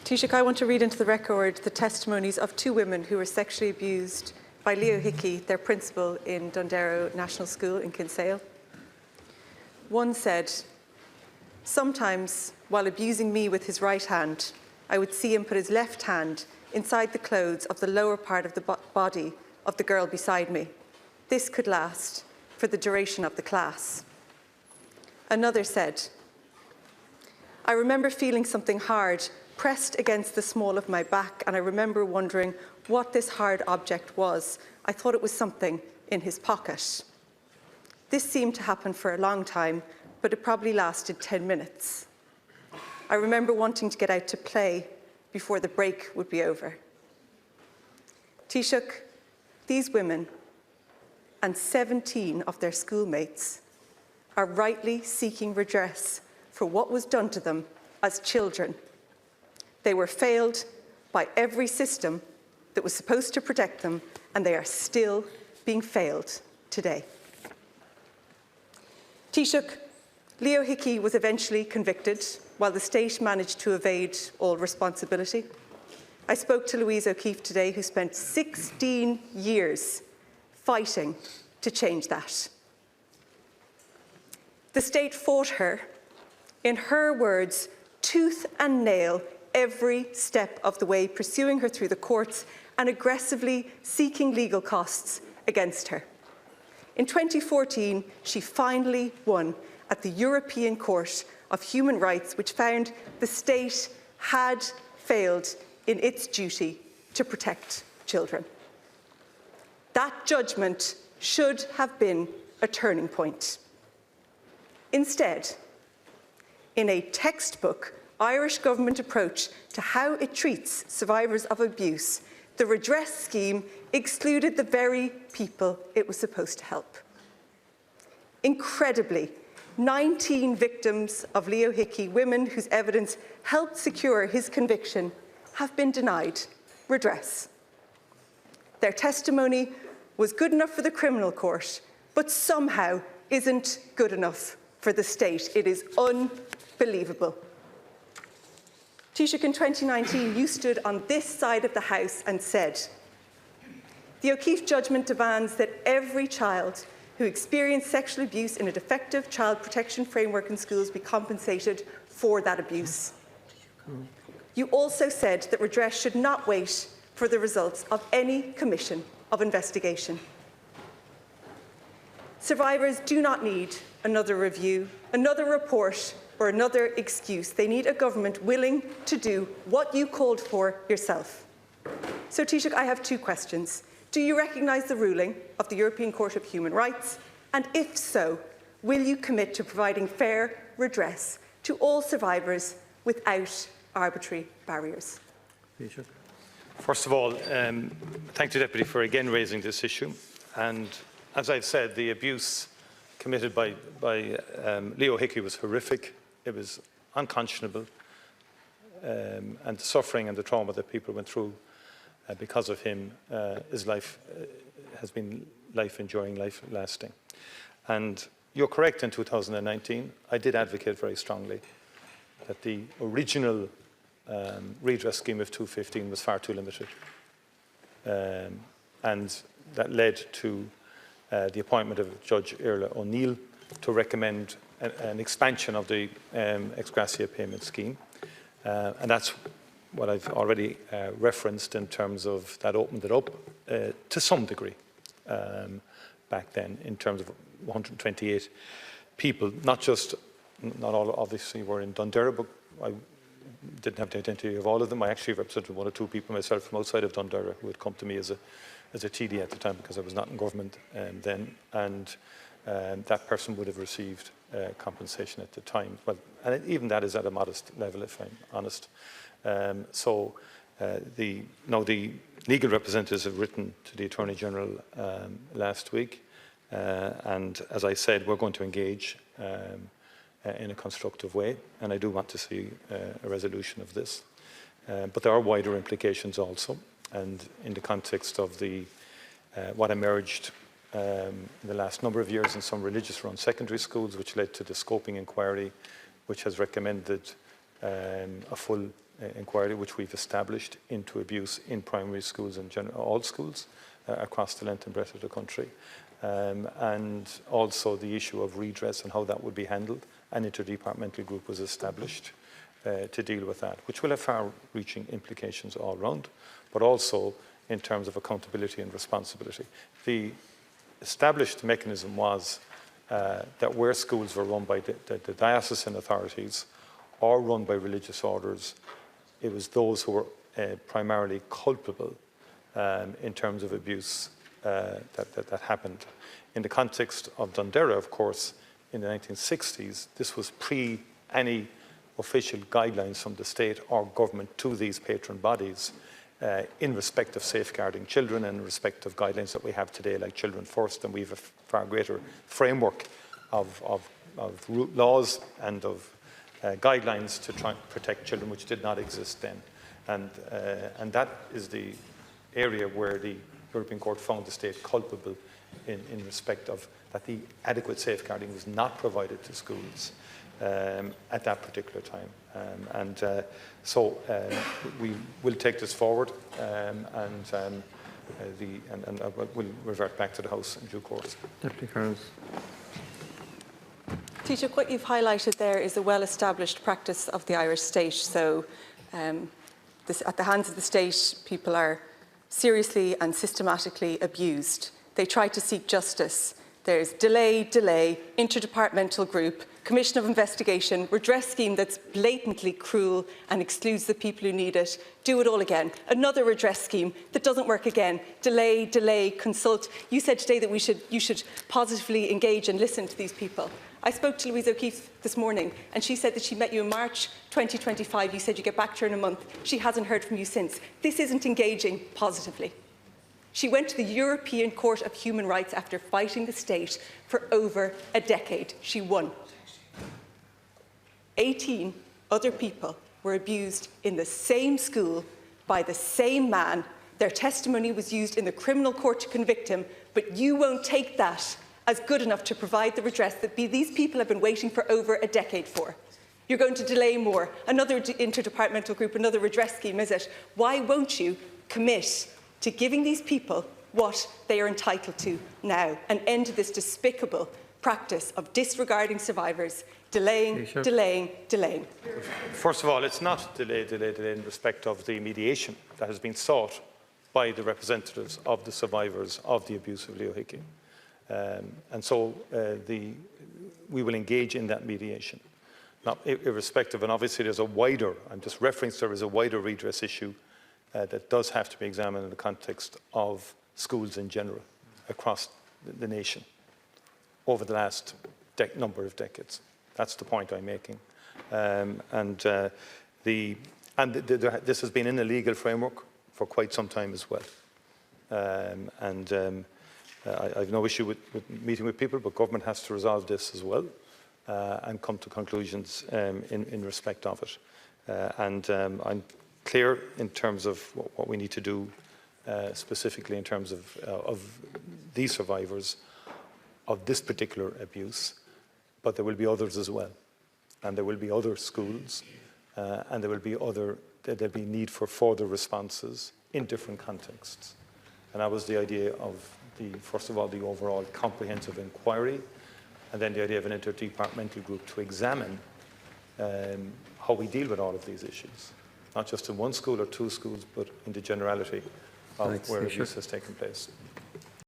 Taoiseach, I want to read into the record the testimonies of two women who were sexually abused by Leo Hickey, their principal in Dunderrow National School in Kinsale. One said, "Sometimes, while abusing me with his right hand, I would see him put his left hand inside the clothes of the lower part of the body of the girl beside me. This could last for the duration of the class." Another said, "I remember feeling something hard pressed against the small of my back, and I remember wondering what this hard object was. I thought it was something in his pocket. This seemed to happen for a long time, but it probably lasted 10 minutes. I remember wanting to get out to play before the break would be over." Taoiseach, these women and 17 of their schoolmates are rightly seeking redress for what was done to them as children. They were failed by every system that was supposed to protect them, and they are still being failed today. Taoiseach, Leo Hickey was eventually convicted, while the state managed to evade all responsibility. I spoke to Louise O'Keeffe today, who spent 16 years fighting to change that. The state fought her, in her words, tooth and nail every step of the way, pursuing her through the courts and aggressively seeking legal costs against her. In 2014, she finally won at the European Court of Human Rights, which found the state had failed in its duty to protect children. That judgment should have been a turning point. Instead, in a textbook Irish government approach to how it treats survivors of abuse, the redress scheme excluded the very people it was supposed to help. Incredibly, 19 victims of Leo Hickey, women whose evidence helped secure his conviction, have been denied redress. Their testimony was good enough for the criminal court, but somehow isn't good enough for the state. It is unbelievable. Taoiseach, in 2019, you stood on this side of the House and said, "The O'Keeffe judgment demands that every child who experienced sexual abuse in a defective child protection framework in schools be compensated for that abuse." You also said that redress should not wait for the results of any commission of investigation. Survivors do not need another review, another report, or another excuse. They need a government willing to do what you called for yourself. So, Taoiseach, I have two questions. Do you recognise the ruling of the European Court of Human Rights? And if so, will you commit to providing fair redress to all survivors without arbitrary barriers? Taoiseach. First of all, thank the Deputy for again raising this issue. And as I've said, the abuse committed by Leo Hickey was horrific. It was unconscionable, and the suffering and the trauma that people went through because of him has been life-enduring, life-lasting. And you're correct, in 2019, I did advocate very strongly that the original redress scheme of 215 was far too limited. And that led to the appointment of Judge Iarla O'Neill to recommend an expansion of the ex gratia payment scheme. And that's what I've already referenced in terms of that opened it up to some degree back then, in terms of 128 people. Not all obviously were in Dunderrow, but I didn't have the identity of all of them. I actually represented one or two people myself from outside of Dunderrow who had come to me as a TD at the time, because I was not in government then, and that person would have received compensation at the time. Well, and even that is at a modest level, if I'm honest. So the legal representatives have written to the Attorney General last week, and as I said, we're going to engage in a constructive way, and I do want to see a resolution of this. But there are wider implications also, and in the context of what emerged in the last number of years in some religious-run secondary schools, which led to the scoping inquiry, which has recommended a full inquiry, which we've established, into abuse in primary schools and all schools across the length and breadth of the country. And also the issue of redress and how that would be handled. An interdepartmental group was established to deal with that, which will have far-reaching implications all round, but also in terms of accountability and responsibility. The established mechanism was that where schools were run by the diocesan authorities or run by religious orders, it was those who were primarily culpable in terms of abuse that happened. In the context of Dunderrow, of course, in the 1960s, this was pre any official guidelines from the state or government to these patron bodies in respect of safeguarding children and in respect of guidelines that we have today, like Children First, and we have a far greater framework of laws and of guidelines to try and protect children, which did not exist then. And that is the area where the European Court found the state culpable in respect of that the adequate safeguarding was not provided to schools at that particular time. So we will take this forward and we'll revert back to the House in due course. Deputy Cairns. Taoiseach, what you've highlighted there is a well-established practice of the Irish state. So at the hands of the state, people are seriously and systematically abused. They try to seek justice. There's delay, interdepartmental group, commission of investigation, redress scheme that's blatantly cruel and excludes the people who need it. Do it all again. Another redress scheme that doesn't work again. Delay, consult. You said today that you should positively engage and listen to these people. I spoke to Louise O'Keeffe this morning and she said that she met you in March 2025. You said you get back to her in a month. She hasn't heard from you since. This isn't engaging positively. She went to the European Court of Human Rights after fighting the state for over a decade. She won. 18 other people were abused in the same school by the same man. Their testimony was used in the criminal court to convict him, but you won't take that as good enough to provide the redress that these people have been waiting for over a decade for. You're going to delay more. Another interdepartmental group, another redress scheme, is it? Why won't you commit to giving these people what they are entitled to now and end this despicable practice of disregarding survivors, delaying. First of all, it's not delay in respect of the mediation that has been sought by the representatives of the survivors of the abuse of Leo Hickey. And so we will engage in that mediation. Now, irrespective, and obviously there's a wider, I'm just referencing there is a wider redress issue that does have to be examined in the context of schools in general across the nation over the last number of decades. That's the point I'm making. This has been in a legal framework for quite some time as well. I have no issue with meeting with people, but government has to resolve this as well and come to conclusions in respect of it. I'm clear in terms of what we need to do specifically in terms of these survivors of this particular abuse, but there will be others as well, and there will be other schools, and there'll be need for further responses in different contexts. And that was the idea of first of all, the overall comprehensive inquiry, and then the idea of an interdepartmental group to examine how we deal with all of these issues, not just in one school or two schools, but in the generality of where abuse has taken place.